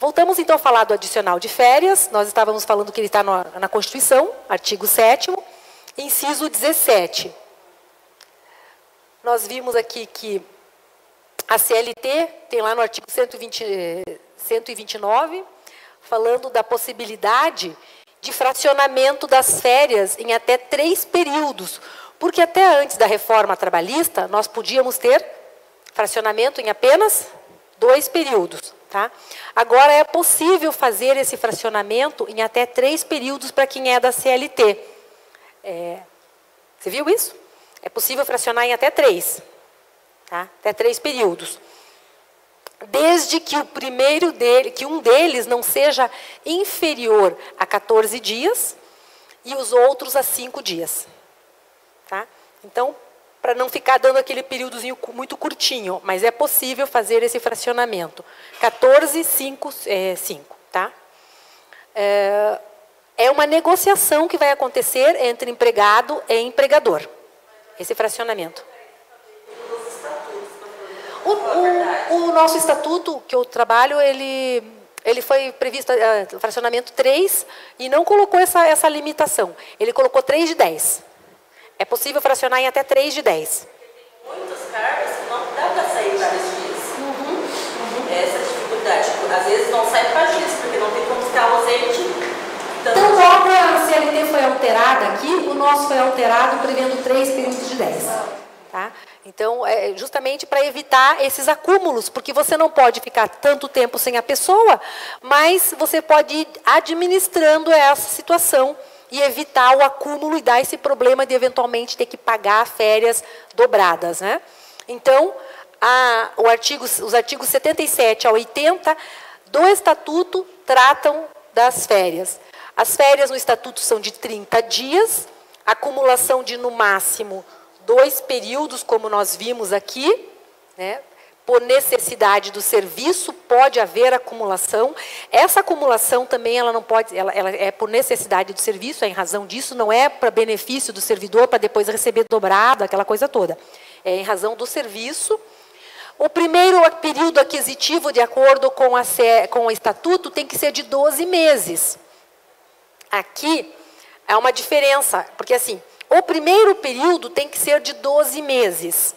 Voltamos então a falar do adicional de férias. Nós estávamos falando que ele está na Constituição, artigo 7º, inciso 17. Nós vimos aqui que a CLT tem lá no artigo 129, falando da possibilidade de fracionamento das férias em até 3 períodos, porque até antes da reforma trabalhista, nós podíamos ter fracionamento em apenas 2 períodos. Tá? Agora, é possível fazer esse fracionamento em até 3 períodos para quem é da CLT. Você viu isso? É possível fracionar em até 3. Tá? Até 3 períodos. Desde que um deles não seja inferior a 14 dias e os outros a 5 dias. Tá? Então, para não ficar dando aquele períodozinho muito curtinho, mas é possível fazer esse fracionamento. 14, 5, 5. Tá? É uma negociação que vai acontecer entre empregado e empregador. Esse fracionamento. O nosso estatuto, que eu trabalho, ele foi previsto o fracionamento 3 e não colocou essa limitação. Ele colocou 3 de 10. É possível fracionar em até 3 de 10. Muitos cargos não dá para sair vários dias. Essa dificuldade. Às vezes não sai para dias, porque não tem como ficar ausente. Então, logo a CLT foi alterada aqui, o nosso foi alterado prevendo 3 períodos de 10. Tá? Então, é justamente para evitar esses acúmulos, porque você não pode ficar tanto tempo sem a pessoa, mas você pode ir administrando essa situação e evitar o acúmulo e dar esse problema de eventualmente ter que pagar férias dobradas. Né? Então, os artigos 77 a 80 do Estatuto tratam das férias. As férias no Estatuto são de 30 dias, acumulação de, no máximo, 2 períodos, como nós vimos aqui, né? Por necessidade do serviço, pode haver acumulação. Essa acumulação também ela não pode, ela é por necessidade do serviço, é em razão disso, não é para benefício do servidor, para depois receber dobrado, aquela coisa toda. É em razão do serviço. O primeiro período aquisitivo, de acordo com o Estatuto, tem que ser de 12 meses. Aqui é uma diferença, porque assim, o primeiro período tem que ser de 12 meses.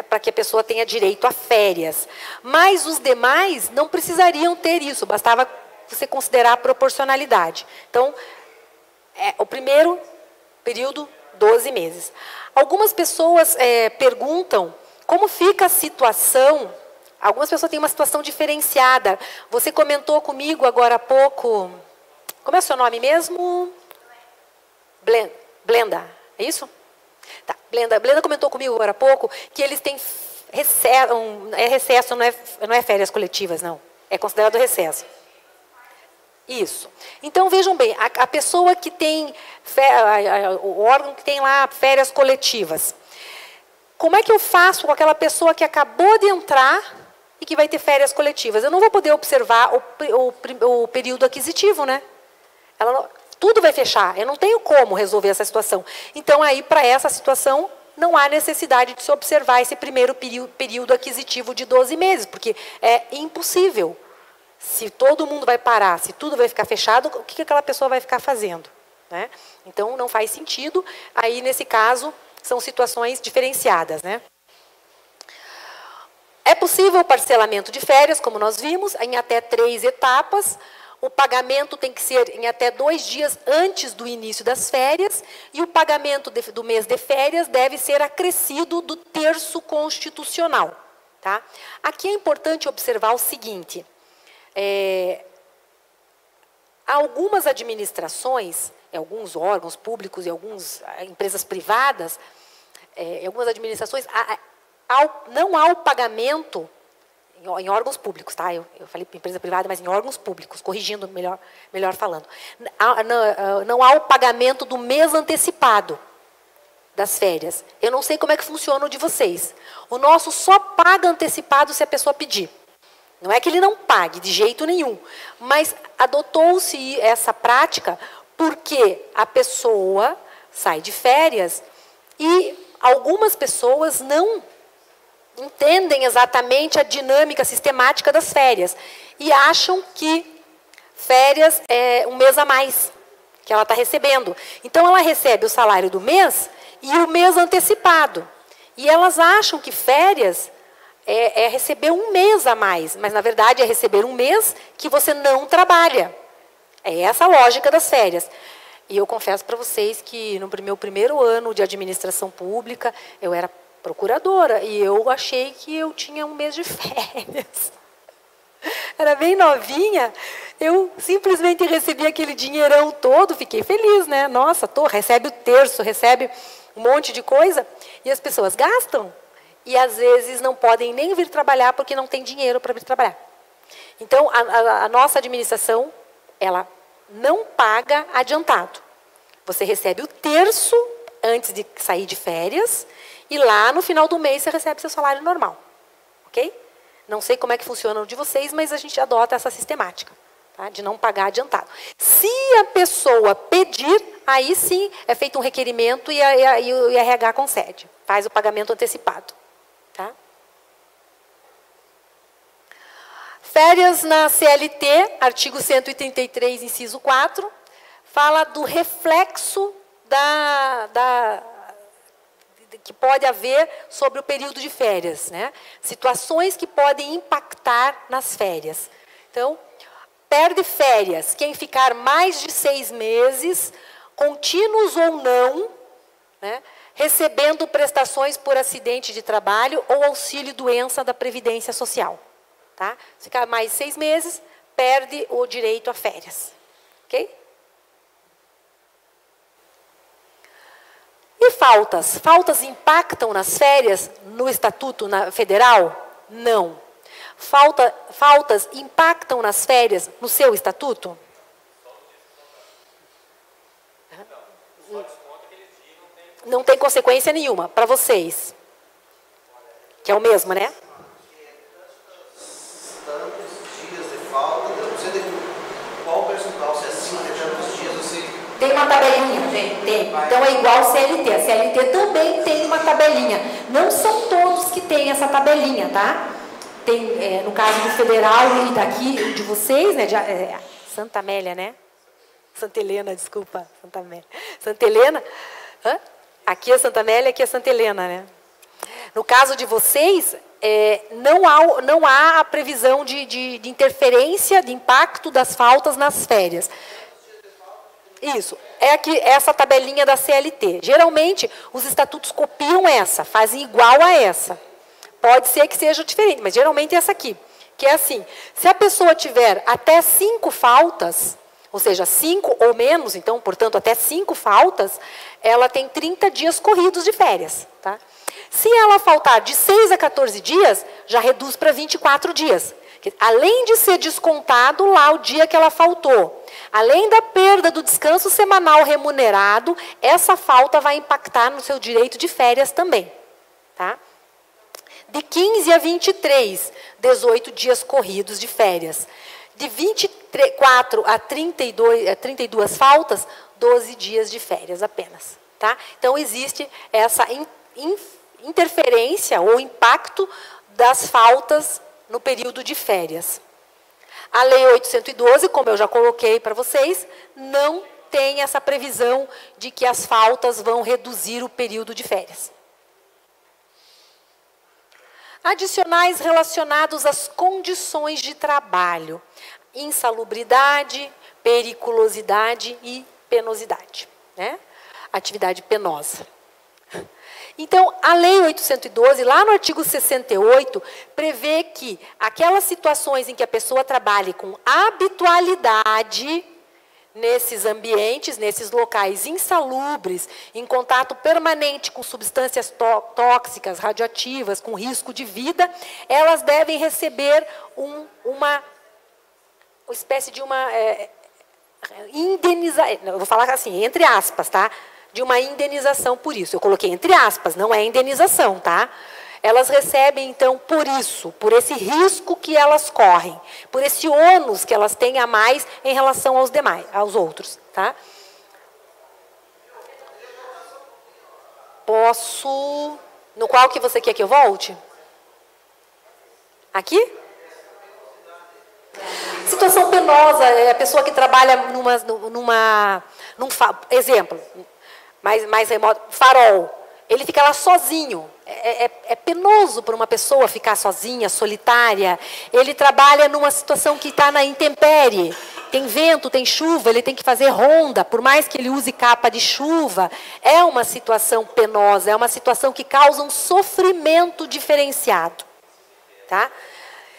Para que a pessoa tenha direito a férias. Mas os demais não precisariam ter isso, bastava você considerar a proporcionalidade. Então, o primeiro período, 12 meses. Algumas pessoas perguntam como fica a situação. Algumas pessoas têm uma situação diferenciada. Você comentou comigo agora há pouco. Como é o seu nome mesmo? Blenda, é isso? Tá. Blenda comentou comigo agora há pouco que eles têm recesso, não é férias coletivas, não. É considerado recesso. Isso. Então, vejam bem, a pessoa que tem, o órgão que tem lá férias coletivas, como é que eu faço com aquela pessoa que acabou de entrar e que vai ter férias coletivas? Eu não vou poder observar o período aquisitivo, né? Tudo vai fechar, eu não tenho como resolver essa situação. Então, aí, para essa situação, não há necessidade de se observar esse primeiro período aquisitivo de 12 meses, porque é impossível. Se todo mundo vai parar, se tudo vai ficar fechado, o que aquela pessoa vai ficar fazendo? Né? Então, não faz sentido. Aí, nesse caso, são situações diferenciadas. Né? É possível o parcelamento de férias, como nós vimos, em até 3 etapas. O pagamento tem que ser em até 2 dias antes do início das férias e o pagamento do mês de férias deve ser acrescido do terço constitucional. Tá? Aqui é importante observar o seguinte, algumas administrações, alguns órgãos públicos e algumas empresas privadas, em algumas administrações, não há o pagamento em órgãos públicos, tá? Eu falei empresa privada, mas em órgãos públicos, corrigindo melhor falando. Não há o pagamento do mês antecipado das férias. Eu não sei como é que funciona o de vocês. O nosso só paga antecipado se a pessoa pedir. Não é que ele não pague de jeito nenhum, mas adotou-se essa prática porque a pessoa sai de férias e algumas pessoas não entendem exatamente a dinâmica sistemática das férias e acham que férias é um mês a mais que ela está recebendo. Então, ela recebe o salário do mês e o mês antecipado. E elas acham que férias é receber um mês a mais, mas, na verdade, é receber um mês que você não trabalha. É essa a lógica das férias. E eu confesso para vocês que no meu primeiro ano de administração pública, eu era procuradora e eu achei que eu tinha um mês de férias. Era bem novinha, eu simplesmente recebi aquele dinheirão todo, fiquei feliz, né? Nossa, recebe o terço, recebe um monte de coisa, e as pessoas gastam, e às vezes não podem nem vir trabalhar porque não tem dinheiro para vir trabalhar. Então, a nossa administração, ela não paga adiantado. Você recebe o terço antes de sair de férias, e lá no final do mês você recebe seu salário normal. Ok? Não sei como é que funciona o de vocês, mas a gente adota essa sistemática, tá? De não pagar adiantado. Se a pessoa pedir, aí sim é feito um requerimento e o RH concede. Faz o pagamento antecipado. Tá? Férias na CLT, artigo 133, inciso 4, fala do reflexo que pode haver sobre o período de férias, né? Situações que podem impactar nas férias. Então, perde férias quem ficar mais de 6 meses, contínuos ou não, né, recebendo prestações por acidente de trabalho ou auxílio-doença da Previdência Social. Tá? Se ficar mais de 6 meses, perde o direito a férias. Ok? E faltas? Faltas impactam nas férias no Estatuto Federal? Não. Faltas impactam nas férias no seu Estatuto? Não tem consequência nenhuma para vocês. Que é o mesmo, né? Tantos dias de falta, eu não sei qual percentual, se é 5 tantos dias, eu sei. Tem uma tabelinha, gente? Tem. Então é igual ao CLT. A CLT também tem uma tabelinha. Não são todos que têm essa tabelinha, tá? Tem, no caso do federal e daqui, de vocês, né? Santa Amélia, né? Santa Helena, desculpa. Santa Amélia. Santa Helena. Aqui é Santa Amélia, aqui é Santa Helena, né? No caso de vocês, não há a previsão de interferência, de impacto das faltas nas férias. Isso, essa tabelinha da CLT. Geralmente, os estatutos copiam essa, fazem igual a essa. Pode ser que seja diferente, mas geralmente é essa aqui. Que é assim, se a pessoa tiver até 5 faltas, ou seja, 5 ou menos, então, portanto, até 5 faltas, ela tem 30 dias corridos de férias. Tá? Se ela faltar de 6 a 14 dias, já reduz para 24 dias. Além de ser descontado lá o dia que ela faltou, além da perda do descanso semanal remunerado, essa falta vai impactar no seu direito de férias também. Tá? De 15 a 23, 18 dias corridos de férias. De 24 a 32 faltas, 12 dias de férias apenas. Tá? Então, existe essa interferência ou impacto das faltas no período de férias. A Lei 812, como eu já coloquei para vocês, não tem essa previsão de que as faltas vão reduzir o período de férias. Adicionais relacionados às condições de trabalho. Insalubridade, periculosidade e penosidade. Né? Atividade penosa. Então, a Lei 812, lá no artigo 68, prevê que aquelas situações em que a pessoa trabalhe com habitualidade nesses ambientes, nesses locais insalubres, em contato permanente com substâncias tóxicas, radioativas, com risco de vida, elas devem receber uma espécie de uma indenização, eu vou falar assim, entre aspas, tá? De uma indenização por isso. Eu coloquei entre aspas, não é indenização, tá? Elas recebem, então, por isso, por esse risco que elas correm, por esse ônus que elas têm a mais em relação aos demais, aos outros, tá? Posso... No qual que você quer que eu volte? Aqui? Situação penosa, é a pessoa que trabalha exemplo, mais remoto, farol. Ele fica lá sozinho. É penoso para uma pessoa ficar sozinha, solitária. Ele trabalha numa situação que está na intempérie. Tem vento, tem chuva, ele tem que fazer ronda, por mais que ele use capa de chuva. É uma situação penosa, é uma situação que causa um sofrimento diferenciado. Tá?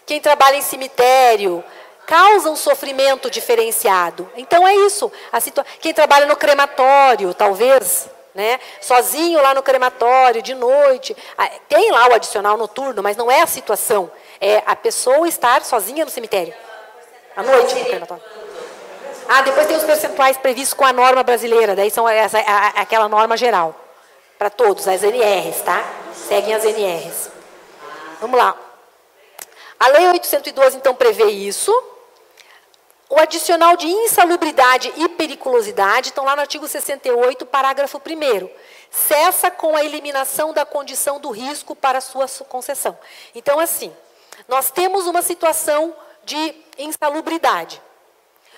Quem trabalha em cemitério causa um sofrimento diferenciado. Então é isso. Quem trabalha no crematório, talvez, né, sozinho lá no crematório, de noite, tem lá o adicional noturno, mas não é a situação. É a pessoa estar sozinha no cemitério. À noite no crematório. Depois tem os percentuais previstos com a norma brasileira, daí são aquela norma geral. Para todos, as NRs, tá? Seguem as NRs. Vamos lá. A Lei 812, então, prevê isso. O adicional de insalubridade e periculosidade estão lá no artigo 68, parágrafo 1º. Cessa com a eliminação da condição do risco para sua concessão. Então, assim, nós temos uma situação de insalubridade,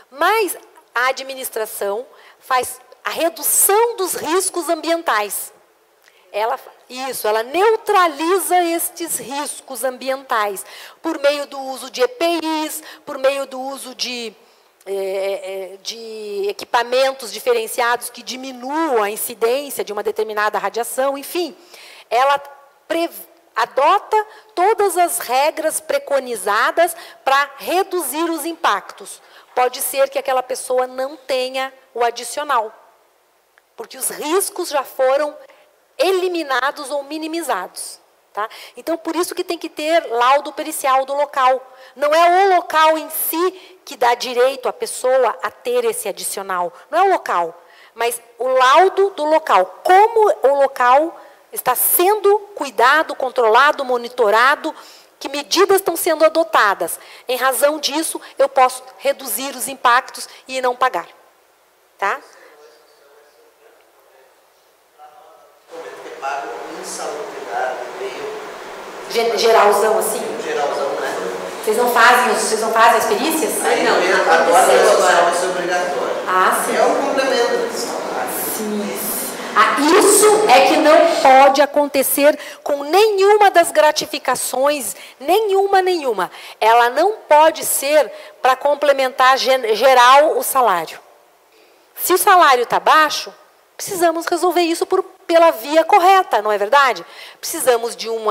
mas a administração faz a redução dos riscos ambientais. Ela neutraliza estes riscos ambientais por meio do uso de EPIs, por meio do uso de equipamentos diferenciados que diminuam a incidência de uma determinada radiação, enfim. Ela adota todas as regras preconizadas para reduzir os impactos. Pode ser que aquela pessoa não tenha o adicional, porque os riscos já foram eliminados ou minimizados. Tá? Então, por isso que tem que ter laudo pericial do local. Não é o local em si que dá direito à pessoa a ter esse adicional. Não é o local, mas o laudo do local. Como o local está sendo cuidado, controlado, monitorado, que medidas estão sendo adotadas. Em razão disso, eu posso reduzir os impactos e não pagar. Tá? Geralzão, assim? Geralzão, né? Vocês não fazem as perícias? Aí não, agora vai ser obrigatório. Sim. É um complemento do salário. Sim. Isso é que não pode acontecer com nenhuma das gratificações, nenhuma. Ela não pode ser para complementar geral o salário. Se o salário está baixo, precisamos resolver isso pela via correta, não é verdade? Precisamos de um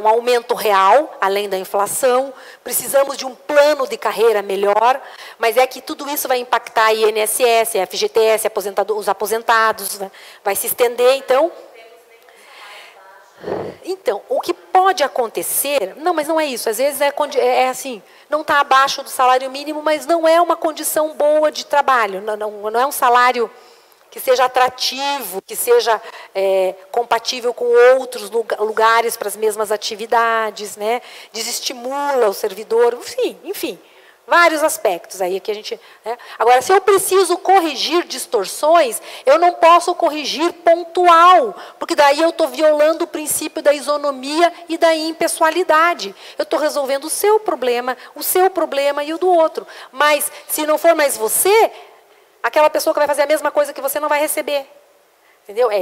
aumento real, além da inflação, precisamos de um plano de carreira melhor, mas é que tudo isso vai impactar a INSS, a FGTS, os aposentados, né? Vai se estender, Então, o que pode acontecer, mas não é isso, às vezes é assim, não está abaixo do salário mínimo, mas não é uma condição boa de trabalho, não é um salário que seja atrativo, que seja compatível com outros lugares para as mesmas atividades, né? Desestimula o servidor, enfim, vários aspectos aí que a gente... Né? Agora, se eu preciso corrigir distorções, eu não posso corrigir pontual, porque daí eu estou violando o princípio da isonomia e da impessoalidade. Eu estou resolvendo o seu problema e o do outro. Mas, se não for mais você... Aquela pessoa que vai fazer a mesma coisa que você não vai receber. Entendeu? É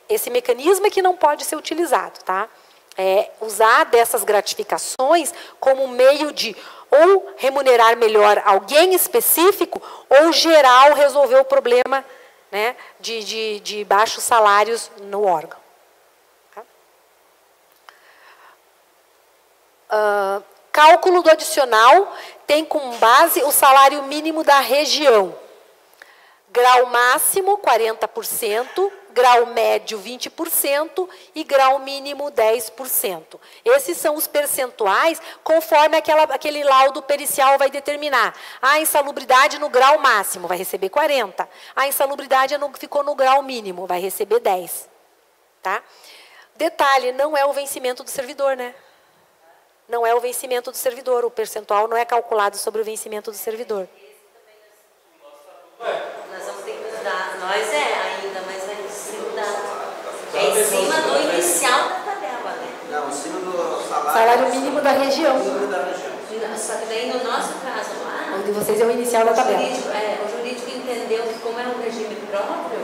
esse mecanismo que não pode ser utilizado. Tá? Usar dessas gratificações como meio de ou remunerar melhor alguém específico ou geral resolver o problema, né, de baixos salários no órgão. Tá? Cálculo do adicional tem como base o salário mínimo da região. Grau máximo, 40%, grau médio, 20% e grau mínimo, 10%. Esses são os percentuais conforme aquele laudo pericial vai determinar. A insalubridade no grau máximo vai receber 40%. A insalubridade ficou no grau mínimo, vai receber 10%. Tá? Detalhe, não é o vencimento do servidor, né? Não é o vencimento do servidor. O percentual não é calculado sobre o vencimento do servidor. Nós vamos ter que mudar. Nós ainda, mas vai ser mudado. É em cima do inicial da tabela, né? Não, em cima do salário. Salário mínimo da região. Só que daí no nosso caso lá, O de vocês é o inicial da tabela. o jurídico entendeu que como é um regime próprio,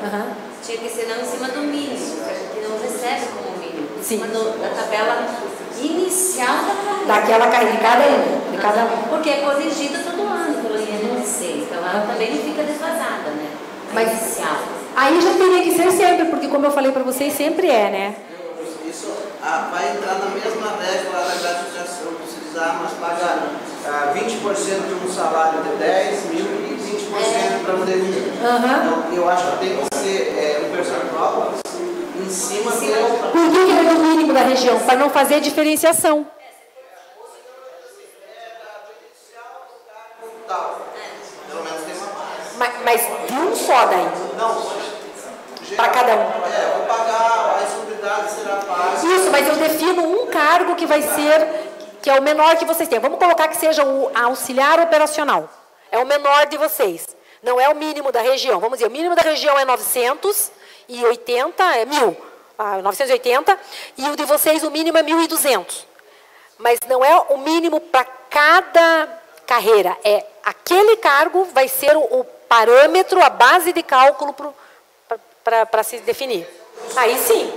tinha que ser não em cima do mínimo, que a gente não recebe como mínimo. Sim. Em cima da tabela inicial da carreira. Daquela de cada um. De cada um. Porque é corrigida todo ano pelo INPC, então ela também não fica desfasada, né? Mas inicial. aí já teria que ser sempre, porque como eu falei para vocês, sempre é, né? Isso vai entrar na mesma regra lá da gratificação, precisar, mas pagar 20% de um salário de 10 mil e 20% para o DNI. Então, eu acho que tem que ser um percentual em cima do... Por que é o mínimo da região? Para não fazer diferenciação. Pelo menos tem uma base. Mas de um só daí. Não, para cada um. Vou pagar, a insalubridade será paga. Isso, mas eu defino um cargo que vai ser, que é o menor que vocês têm. Vamos colocar que seja o auxiliar operacional. É o menor de vocês. Não é o mínimo da região. Vamos dizer, o mínimo da região é 980, é 1.000. 980. E o de vocês, o mínimo é 1.200. Mas não é o mínimo para cada carreira. É aquele cargo vai ser o parâmetro, a base de cálculo para se definir. Aí sim.